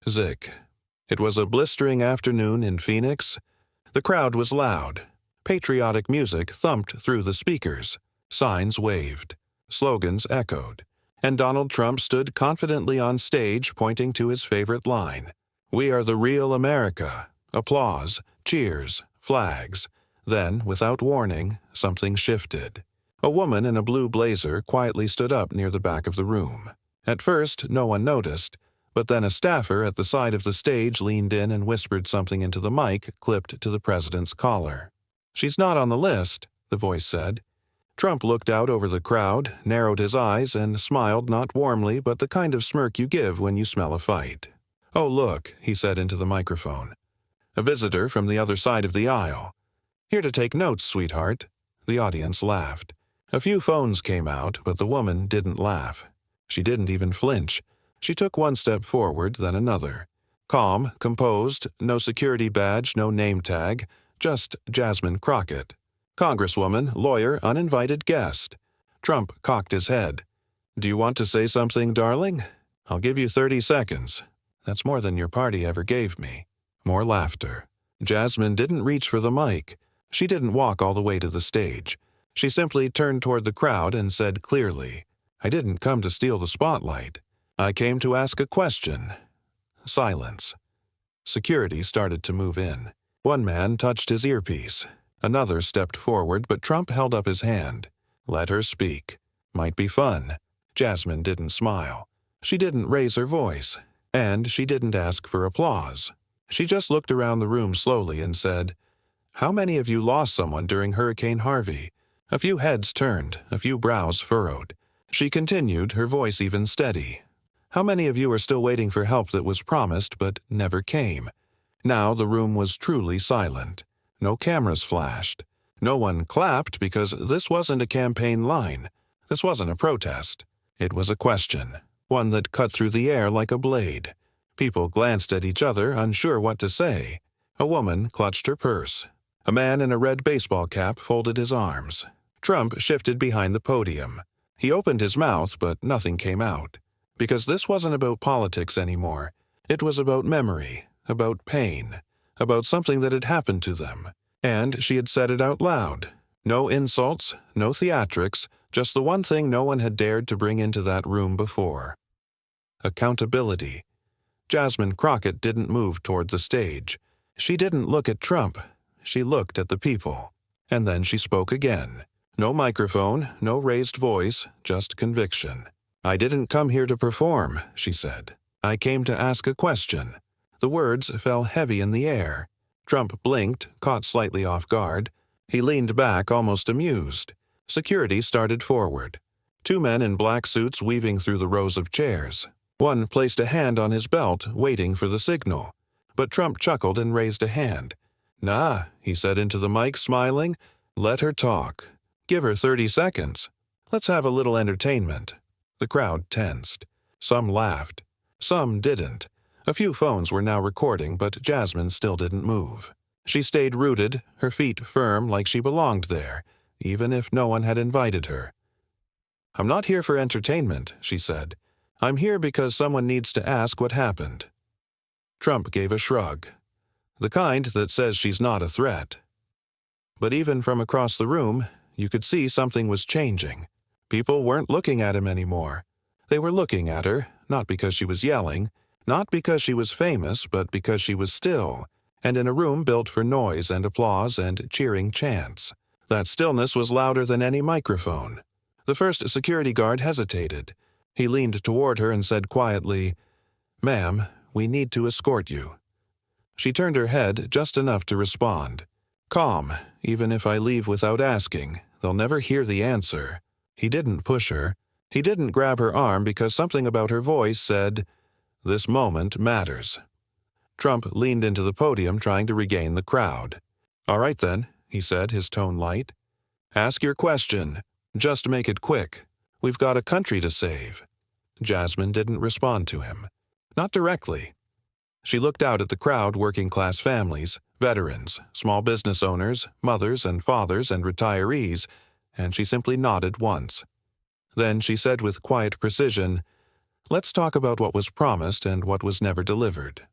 Zick. It was a blistering afternoon in Phoenix. The crowd was loud. Patriotic music thumped through the speakers. Signs waved. Slogans echoed. And Donald Trump stood confidently on stage pointing to his favorite line. "We are the real America." Applause, cheers, flags. Then, without warning, something shifted. A woman in a blue blazer quietly stood up near the back of the room. At first, no one noticed, but then a staffer at the side of the stage leaned in and whispered something into the mic clipped to the president's collar. "She's not on the list," the voice said. Trump looked out over the crowd, narrowed his eyes, and smiled not warmly but the kind of smirk you give when you smell a fight. "Oh, look," he said into the microphone. "A visitor from the other side of the aisle. Here to take notes, sweetheart." The audience laughed. A few phones came out, but the woman didn't laugh. She didn't even flinch. She took one step forward, then another. Calm, composed, no security badge, no name tag, just Jasmine Crockett. Congresswoman, lawyer, uninvited guest. Trump cocked his head. "Do you want to say something, darling? I'll give you 30 seconds. That's more than your party ever gave me." More laughter. Jasmine didn't reach for the mic. She didn't walk all the way to the stage. She simply turned toward the crowd and said clearly, "I didn't come to steal the spotlight. I came to ask a question." Silence. Security started to move in. One man touched his earpiece. Another stepped forward, but Trump held up his hand. Let her speak. Might be fun. Jasmine didn't smile. She didn't raise her voice. And she didn't ask for applause. She just looked around the room slowly and said, "How many of you lost someone during Hurricane Harvey?" A few heads turned, a few brows furrowed. She continued, her voice even steady. "How many of you are still waiting for help that was promised but never came?" Now the room was truly silent. No cameras flashed. No one clapped because this wasn't a campaign line. This wasn't a protest. It was a question, one that cut through the air like a blade. People glanced at each other, unsure what to say. A woman clutched her purse. A man in a red baseball cap folded his arms. Trump shifted behind the podium. He opened his mouth, but nothing came out. Because this wasn't about politics anymore. It was about memory, about pain, about something that had happened to them. And she had said it out loud. No insults, no theatrics, just the one thing no one had dared to bring into that room before. Accountability. Jasmine Crockett didn't move toward the stage. She didn't look at Trump. She looked at the people. And then she spoke again. No microphone, no raised voice, just conviction. "I didn't come here to perform," she said. "I came to ask a question." The words fell heavy in the air. Trump blinked, caught slightly off guard. He leaned back, almost amused. Security started forward. Two men in black suits weaving through the rows of chairs. One placed a hand on his belt, waiting for the signal. But Trump chuckled and raised a hand. "Nah," he said into the mic, smiling. "Let her talk. Give her 30 seconds. Let's have a little entertainment." The crowd tensed. Some laughed. Some didn't. A few phones were now recording, but Jasmine still didn't move. She stayed rooted, her feet firm like she belonged there, even if no one had invited her. "I'm not here for entertainment," she said. "I'm here because someone needs to ask what happened." Trump gave a shrug. The kind that says she's not a threat. But even from across the room, you could see something was changing. People weren't looking at him anymore. They were looking at her, not because she was yelling, not because she was famous, but because she was still, and in a room built for noise and applause and cheering chants. That stillness was louder than any microphone. The first security guard hesitated. He leaned toward her and said quietly, "Ma'am, we need to escort you." She turned her head just enough to respond. "Calm, even if I leave without asking, they'll never hear the answer." He didn't push her. He didn't grab her arm because something about her voice said, "This moment matters." Trump leaned into the podium trying to regain the crowd. "All right then," he said, his tone light. "Ask your question. Just make it quick. We've got a country to save." Jasmine didn't respond to him. Not directly. She looked out at the crowd, working-class families, veterans, small business owners, mothers and fathers and retirees, and she simply nodded once. Then she said with quiet precision, Let's talk about what was promised and what was never delivered.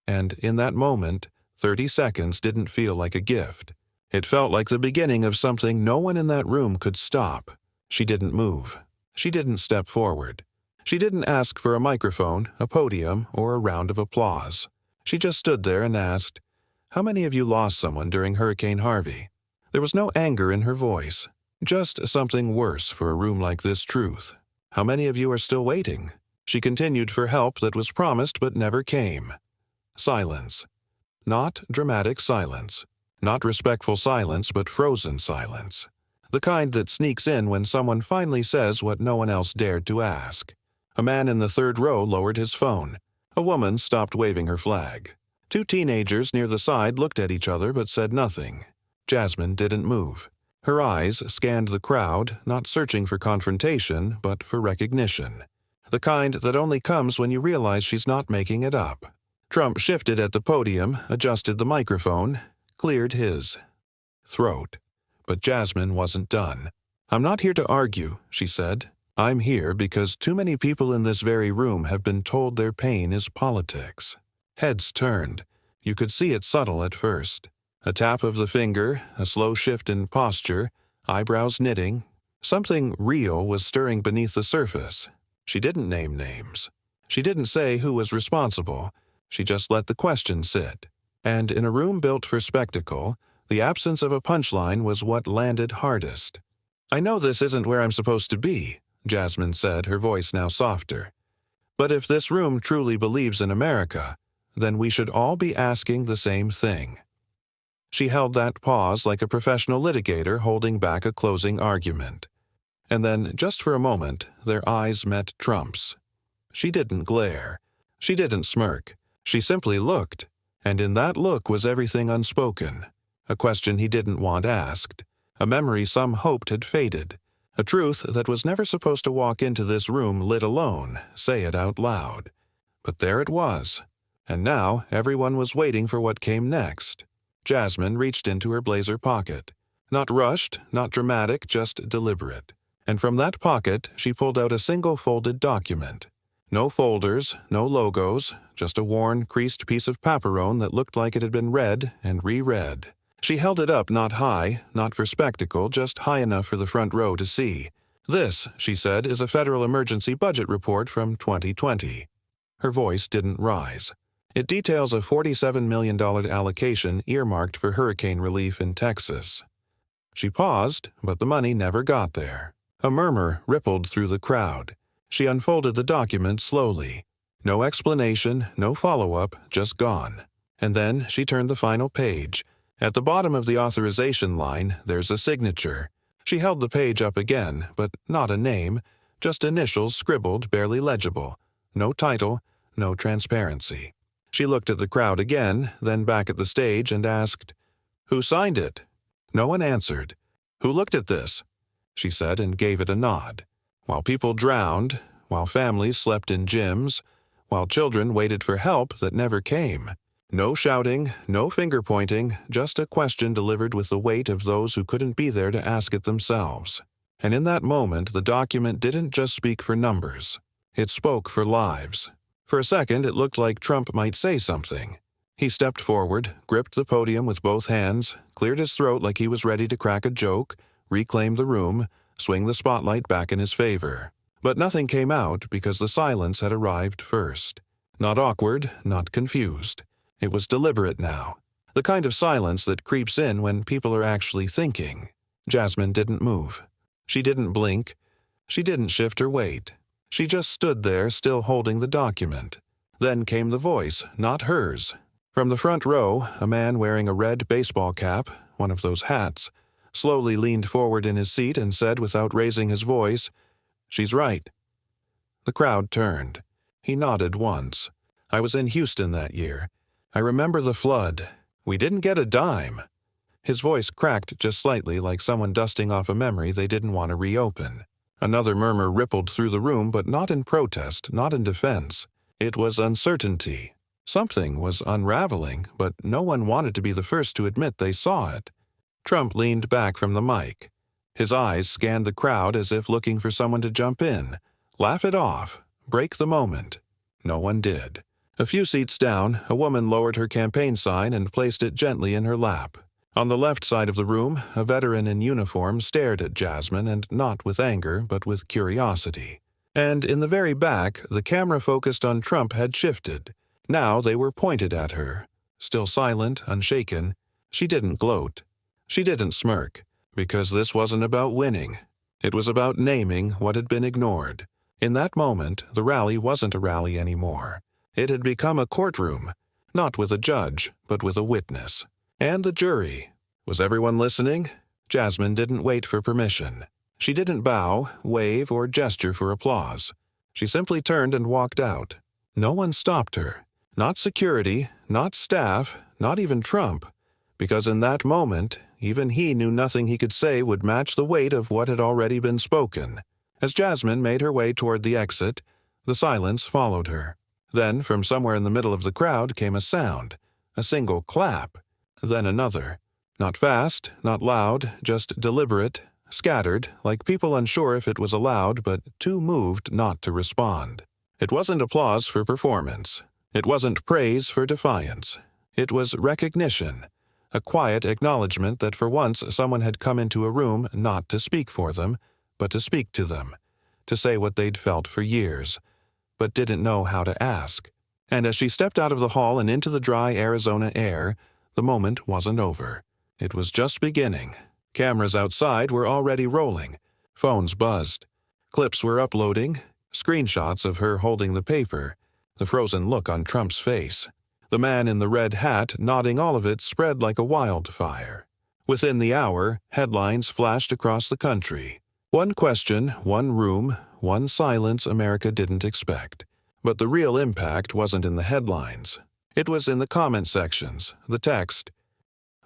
And in that moment, 30 seconds didn't feel like a gift. It felt like the beginning of something no one in that room could stop. She didn't move. She didn't step forward. She didn't ask for a microphone, a podium, or a round of applause. She just stood there and asked, "How many of you lost someone during Hurricane Harvey?" There was no anger in her voice, just something worse for a room like this truth. "How many of you are still waiting?" She continued for help that was promised but never came. Silence. Not dramatic silence. Not respectful silence, but frozen silence. The kind that sneaks in when someone finally says what no one else dared to ask. A man in the third row lowered his phone. A woman stopped waving her flag. Two teenagers near the side looked at each other but said nothing. Jasmine didn't move. Her eyes scanned the crowd, not searching for confrontation, but for recognition. The kind that only comes when you realize she's not making it up. Trump shifted at the podium, adjusted the microphone, cleared his throat. But Jasmine wasn't done. "I'm not here to argue," she said. "I'm here because too many people in this very room have been told their pain is politics." Heads turned. You could see it subtle at first. A tap of the finger, a slow shift in posture, eyebrows knitting. Something real was stirring beneath the surface. She didn't name names. She didn't say who was responsible. She just let the question sit. And in a room built for spectacle, the absence of a punchline was what landed hardest. "I know this isn't where I'm supposed to be," Jasmine said, her voice now softer. "But if this room truly believes in America, then we should all be asking the same thing." She held that pause like a professional litigator holding back a closing argument. And then, just for a moment, their eyes met Trump's. She didn't glare. She didn't smirk. She simply looked, and in that look was everything unspoken. A question he didn't want asked. A memory some hoped had faded. A truth that was never supposed to walk into this room lit alone, say it out loud. But there it was. And now everyone was waiting for what came next. Jasmine reached into her blazer pocket. Not rushed, not dramatic, just deliberate. And from that pocket she pulled out a single folded document. No folders, no logos, just a worn, creased piece of paperone that looked like it had been read and reread. She held it up not high, not for spectacle, just high enough for the front row to see. "This," she said, "is a federal emergency budget report from 2020. Her voice didn't rise. "It details a $47 million allocation earmarked for hurricane relief in Texas." She paused, but the money never got there. A murmur rippled through the crowd. She unfolded the document slowly. No explanation, no follow-up, just gone. And then she turned the final page. At the bottom of the authorization line, there's a signature. She held the page up again, but not a name, just initials scribbled, barely legible. No title, no transparency. She looked at the crowd again, then back at the stage and asked, "Who signed it?" No one answered. "Who looked at this?" she said and gave it a nod. While people drowned, while families slept in gyms, while children waited for help that never came. No shouting, no finger-pointing, just a question delivered with the weight of those who couldn't be there to ask it themselves. And in that moment, the document didn't just speak for numbers. It spoke for lives. For a second, it looked like Trump might say something. He stepped forward, gripped the podium with both hands, cleared his throat like he was ready to crack a joke, reclaim the room, swing the spotlight back in his favor. But nothing came out because the silence had arrived first. Not awkward, not confused. It was deliberate now. The kind of silence that creeps in when people are actually thinking. Jasmine didn't move. She didn't blink. She didn't shift her weight. She just stood there, still holding the document. Then came the voice, not hers. From the front row, a man wearing a red baseball cap, one of those hats, slowly leaned forward in his seat and said without raising his voice, "She's right." The crowd turned. He nodded once. "I was in Houston that year. I remember the flood. We didn't get a dime." His voice cracked just slightly like someone dusting off a memory they didn't want to reopen. Another murmur rippled through the room, but not in protest, not in defense. It was uncertainty. Something was unraveling, but no one wanted to be the first to admit they saw it. Trump leaned back from the mic. His eyes scanned the crowd as if looking for someone to jump in, laugh it off, break the moment. No one did. A few seats down, a woman lowered her campaign sign and placed it gently in her lap. On the left side of the room, a veteran in uniform stared at Jasmine, and not with anger, but with curiosity. And in the very back, the camera focused on Trump had shifted. Now they were pointed at her. Still silent, unshaken, she didn't gloat. She didn't smirk, because this wasn't about winning. It was about naming what had been ignored. In that moment, the rally wasn't a rally anymore. It had become a courtroom, not with a judge, but with a witness. And the jury. Was everyone listening? Jasmine didn't wait for permission. She didn't bow, wave, or gesture for applause. She simply turned and walked out. No one stopped her. Not security, not staff, not even Trump. Because in that moment, even he knew nothing he could say would match the weight of what had already been spoken. As Jasmine made her way toward the exit, the silence followed her. Then, from somewhere in the middle of the crowd came a sound, a single clap, then another. Not fast, not loud, just deliberate, scattered, like people unsure if it was allowed but too moved not to respond. It wasn't applause for performance. It wasn't praise for defiance. It was recognition, a quiet acknowledgement that for once someone had come into a room not to speak for them, but to speak to them, to say what they'd felt for years, but didn't know how to ask. And as she stepped out of the hall and into the dry Arizona air, the moment wasn't over. It was just beginning. Cameras outside were already rolling. Phones buzzed. Clips were uploading. Screenshots of her holding the paper. The frozen look on Trump's face. The man in the red hat nodding all of it spread like a wildfire. Within the hour, headlines flashed across the country. One question, one room, one silence America didn't expect. But the real impact wasn't in the headlines. It was in the comment sections, the text.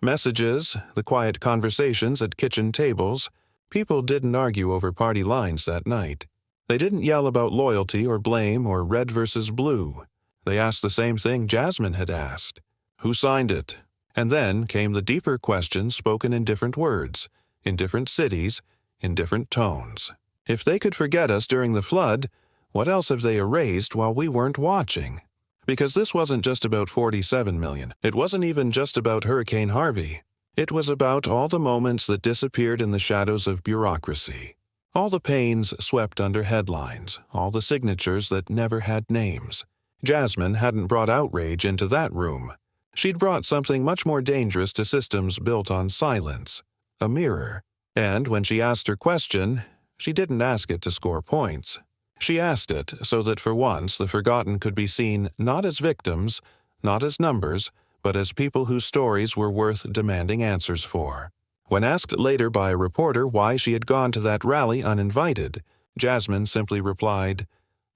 Messages, the quiet conversations at kitchen tables. People didn't argue over party lines that night. They didn't yell about loyalty or blame or red versus blue. They asked the same thing Jasmine had asked. Who signed it? And then came the deeper questions spoken in different words, in different cities, in different tones. If they could forget us during the flood, what else have they erased while we weren't watching? Because this wasn't just about 47 million. It wasn't even just about Hurricane Harvey. It was about all the moments that disappeared in the shadows of bureaucracy. All the pains swept under headlines, all the signatures that never had names. Jasmine hadn't brought outrage into that room. She'd brought something much more dangerous to systems built on silence, a mirror. And when she asked her question, she didn't ask it to score points. She asked it so that for once the forgotten could be seen not as victims, not as numbers, but as people whose stories were worth demanding answers for. When asked later by a reporter why she had gone to that rally uninvited, Jasmine simply replied,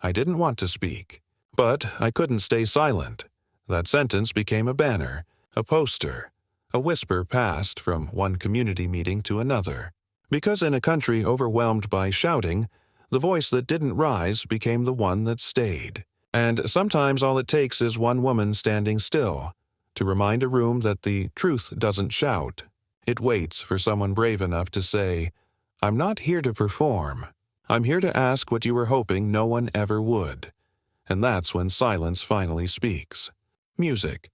"I didn't want to speak. But I couldn't stay silent." That sentence became a banner, a poster. A whisper passed from one community meeting to another. Because in a country overwhelmed by shouting, the voice that didn't rise became the one that stayed. And sometimes all it takes is one woman standing still, to remind a room that the truth doesn't shout. It waits for someone brave enough to say, "I'm not here to perform. I'm here to ask what you were hoping no one ever would." And that's when silence finally speaks. Music.